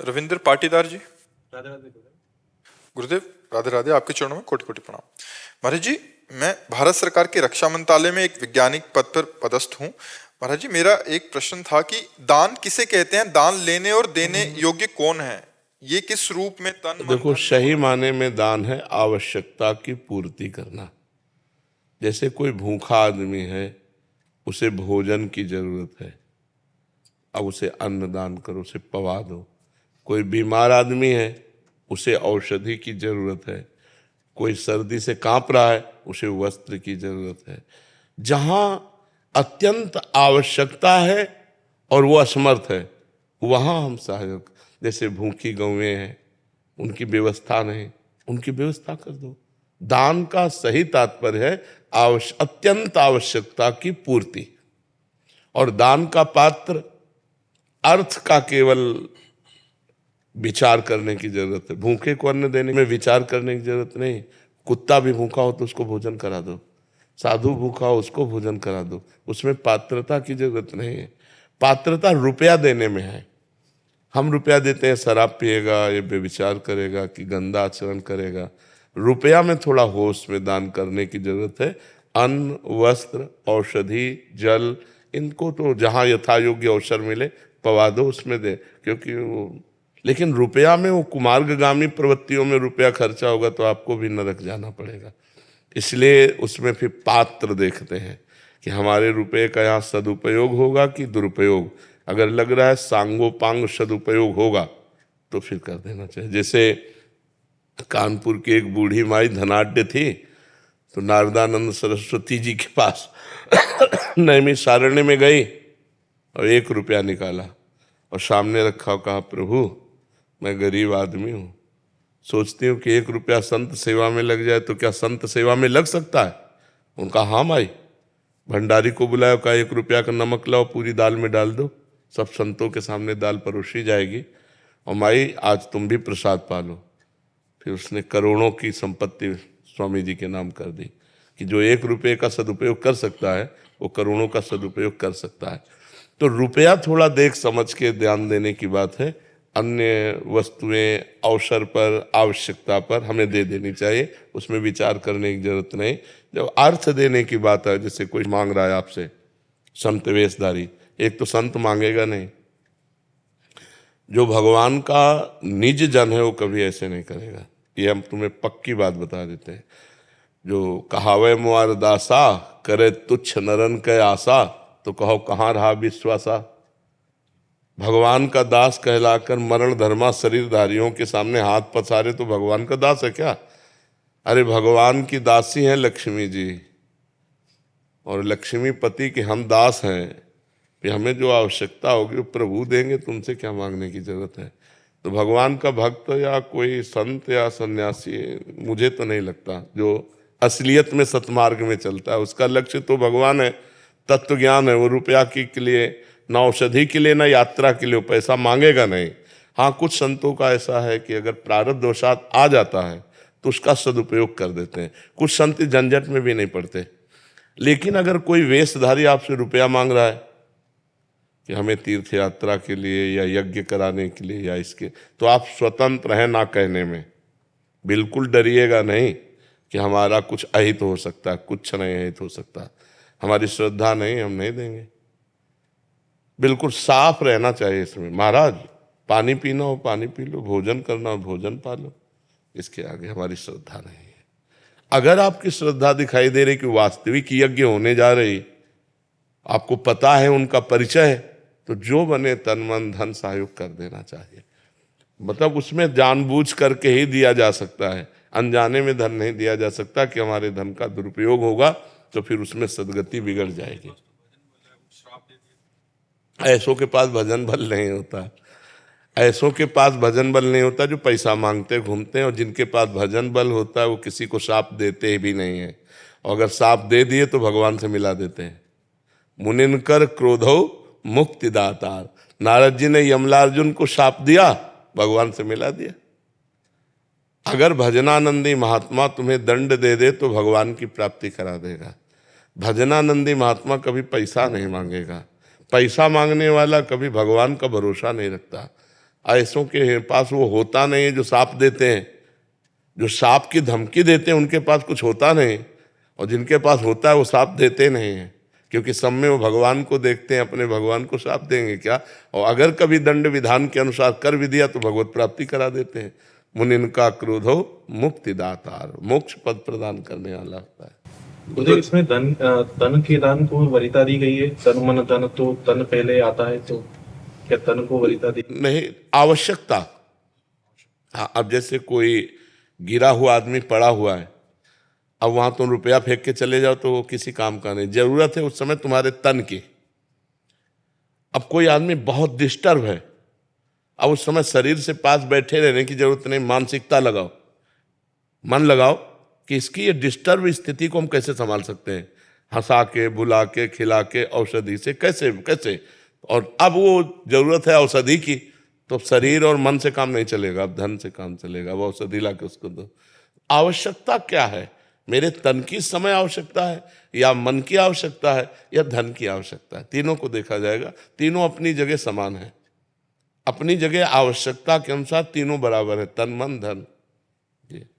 रविंद्र पाटीदार जी। राधे राधे। गुरुदेव राधे राधे, आपके चरणों में कोटि कोटि प्रणाम। महाराज जी, मैं भारत सरकार के रक्षा मंत्रालय में एक वैज्ञानिक पद पर पदस्थ हूँ। महाराज जी, मेरा एक प्रश्न था कि दान किसे कहते हैं, दान लेने और देने योग्य कौन है, ये किस रूप में तन मन देखो, धन सही माने में दान है आवश्यकता की पूर्ति करना। जैसे कोई भूखा आदमी है, उसे भोजन की जरूरत है, अब उसे अन्न दान करो, उसे पवा दो। कोई बीमार आदमी है, उसे औषधि की जरूरत है। कोई सर्दी से कांप रहा है, उसे वस्त्र की जरूरत है। जहां अत्यंत आवश्यकता है और वो असमर्थ है, वहां हम सहयोग। जैसे भूखी गौएं हैं, उनकी व्यवस्था नहीं, उनकी व्यवस्था कर दो। दान का सही तात्पर्य है अत्यंत आवश्यकता की पूर्ति। और दान का पात्र अर्थ का केवल विचार करने की जरूरत है। भूखे को अन्न देने में विचार करने की जरूरत नहीं। कुत्ता भी भूखा हो तो उसको भोजन करा दो, साधु भूखा हो उसको भोजन करा दो। उसमें पात्रता की जरूरत नहीं है। पात्रता रुपया देने में है। हम रुपया देते हैं, शराब पिएगा, ये बेविचार करेगा कि गंदा आचरण करेगा। रुपया में थोड़ा होश में दान करने की जरूरत है। अन्न, वस्त्र, औषधि, जल, इनको तो जहाँ यथा योग्य अवसर मिले पवा दो, उसमें दे। क्योंकि वो, लेकिन रुपया में वो कुमार्गगामी प्रवृत्तियों में रुपया खर्चा होगा तो आपको भी नरक जाना पड़ेगा। इसलिए उसमें फिर पात्र देखते हैं कि हमारे रुपये का यहाँ सदुपयोग होगा कि दुरुपयोग। अगर लग रहा है सांगोपांग सदुपयोग होगा तो फिर कर देना चाहिए। जैसे कानपुर की एक बूढ़ी माई धनाढ्य थी, तो नारदानंद सरस्वती जी के पास नैमिषारण्य में गई और 1 रुपया निकाला और सामने रखा और कहा, प्रभु मैं गरीब आदमी हूँ, सोचती हूँ कि 1 रुपया संत सेवा में लग जाए तो क्या संत सेवा में लग सकता है? उनका हाँ माई। भंडारी को बुलाया, कहा 1 रुपया का नमक लाओ, पूरी दाल में डाल दो, सब संतों के सामने दाल परोसी जाएगी, और माई आज तुम भी प्रसाद पालो। फिर उसने करोड़ों की संपत्ति स्वामी जी के नाम कर दी कि जो 1 रुपये का सदुपयोग कर सकता है वो करोड़ों का सदुपयोग कर सकता है। तो रुपया थोड़ा देख समझ के ध्यान देने की बात है। अन्य वस्तुएं अवसर पर, आवश्यकता पर हमें दे देनी चाहिए, उसमें विचार करने की जरूरत नहीं। जब अर्थ देने की बात है, जैसे कोई मांग रहा है आपसे, संत वेशधारी, एक तो संत मांगेगा नहीं, जो भगवान का निज जन है वो कभी ऐसे नहीं करेगा। ये हम तुम्हें पक्की बात बता देते हैं। जो कहावे मुआर दासा, करे तुच्छ नरन के आशा, तो कहो कहाँ रहा विश्वासा। भगवान का दास कहलाकर मरण धर्मा शरीरधारियों के सामने हाथ पसारे तो भगवान का दास है क्या? अरे भगवान की दासी हैं लक्ष्मी जी, और लक्ष्मी पति के हम दास हैं। कि हमें जो आवश्यकता होगी वो प्रभु देंगे, तुमसे क्या मांगने की जरूरत है? तो भगवान का भक्त या कोई संत या सन्यासी, मुझे तो नहीं लगता जो असलियत में सतमार्ग में चलता है, उसका लक्ष्य तो भगवान है, तत्व ज्ञान है। वो रुपया के लिए, ना औषधि के लिए, ना यात्रा के लिए, पैसा मांगेगा नहीं। हाँ, कुछ संतों का ऐसा है कि अगर प्रारब्ध वशात आ जाता है तो उसका सदुपयोग कर देते हैं। कुछ संत झंझट में भी नहीं पड़ते। लेकिन अगर कोई वेशधारी आपसे रुपया मांग रहा है कि हमें तीर्थ यात्रा के लिए या यज्ञ कराने के लिए या इसके, तो आप स्वतंत्र हैं ना कहने में। बिल्कुल डरिएगा नहीं कि हमारा कुछ अहित हो सकता है, कुछ नहीं अहित हो सकता, हमारी श्रद्धा नहीं, हम नहीं देंगे। बिल्कुल साफ रहना चाहिए इसमें। महाराज पानी पीना हो पानी पी लो, भोजन करना हो भोजन पा लो, इसके आगे हमारी श्रद्धा नहीं है। अगर आपकी श्रद्धा दिखाई दे रही कि वास्तविक यज्ञ होने जा रही, आपको पता है उनका परिचय है, तो जो बने तन मन धन सहयोग कर देना चाहिए। मतलब उसमें जानबूझ करके ही दिया जा सकता है, अनजाने में धन नहीं दिया जा सकता कि हमारे धन का दुरुपयोग होगा तो फिर उसमें सदगति बिगड़ जाएगी। ऐसों के पास भजन बल नहीं होता, ऐसों के पास भजन बल नहीं होता जो पैसा मांगते घूमते हैं, और जिनके पास भजन बल होता है वो किसी को शाप देते भी नहीं है, और अगर शाप दे दिए तो भगवान से मिला देते हैं। मुनिनकर क्रोधो मुक्ति दातार, नारद जी ने यमलार्जुन को शाप दिया, भगवान से मिला दिया। अगर भजनानंदी महात्मा तुम्हें दंड दे दे तो भगवान की प्राप्ति करा देगा। भजनानंदी महात्मा कभी पैसा नहीं मांगेगा। पैसा मांगने वाला कभी भगवान का भरोसा नहीं रखता। ऐसों के पास वो होता नहीं है जो सांप देते हैं, जो सांप की धमकी देते हैं उनके पास कुछ होता नहीं, और जिनके पास होता है वो सांप देते नहीं हैं, क्योंकि सब में वो भगवान को देखते हैं, अपने भगवान को सांप देंगे क्या। और अगर कभी दंड विधान के अनुसार कर भी दिया तो भगवत प्राप्ति करा देते हैं। मुनिन का क्रोधो मुक्ति दातार, मोक्ष पद प्रदान करने वाला होता है। गुरुदेव, इसमें तन के दान को वरीयता दी गई है। तन मन धन, तो तन पहले आता है, तो क्या तन को वरीयता दी? नहीं, आवश्यकता। हाँ, अब जैसे कोई गिरा हुआ आदमी पड़ा हुआ है, अब वहां तुम रुपया फेंक के चले जाओ तो वो किसी काम का नहीं, जरूरत है उस समय तुम्हारे तन की। अब कोई आदमी बहुत डिस्टर्ब है, अब उस समय शरीर से पास बैठे रहने की जरूरत नहीं, मानसिकता लगाओ, मन लगाओ कि इसकी ये डिस्टर्ब स्थिति को हम कैसे संभाल सकते हैं, हंसा के, बुला के, खिला के, औषधि से कैसे कैसे। और अब वो जरूरत है औषधि की, तो शरीर और मन से काम नहीं चलेगा, अब धन से काम चलेगा। अब औषधि ला के उसको दो। आवश्यकता क्या है, मेरे तन की समय आवश्यकता है, या मन की आवश्यकता है, या धन की आवश्यकता है। तीनों को देखा जाएगा, तीनों अपनी जगह समान है, अपनी जगह आवश्यकता के अनुसार तीनों बराबर है, तन मन धन। जी।